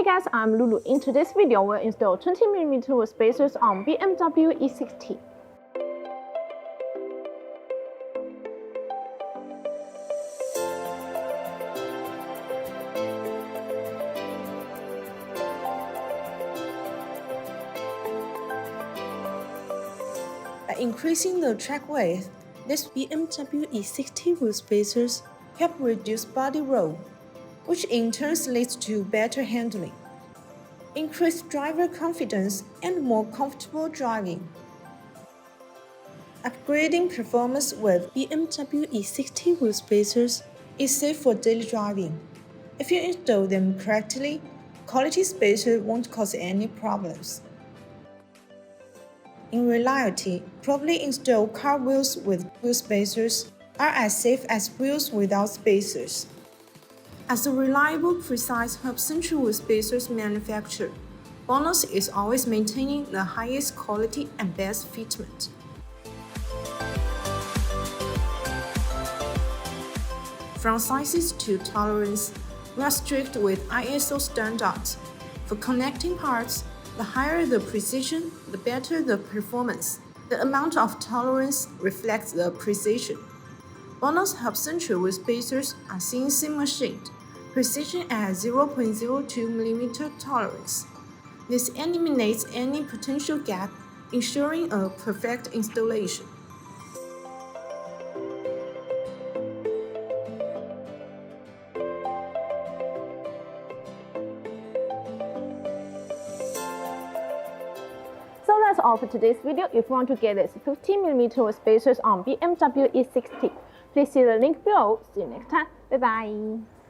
Hey guys, I'm Lulu. In today's video, we'll install 20mm spacers on BMW E60. By increasing the track width, these BMW E60 wheel spacers help reduce body roll, which in turn leads to better handling, increased driver confidence, and more comfortable driving. Upgrading performance with BMW E60 wheel spacers is safe for daily driving. If you install them correctly, quality spacer won't cause any problems. In reality, properly installed car wheels with wheel spacers are as safe as wheels without spacers. As a reliable, precise hub-central wheel spacers manufacturer, BONOSS is always maintaining the highest quality and best fitment. From sizes to tolerance, we are strict with ISO standards. For connecting parts, the higher the precision, the better the performance. The amount of tolerance reflects the precision. BONOSS hub-central wheel spacers are CNC machined, precision at 0.02mm tolerance. This eliminates any potential gap, ensuring a perfect installation. So that's all for today's video. If you want to get this 15mm spacers on BMW E60, please see the link below. See you next time. Bye bye.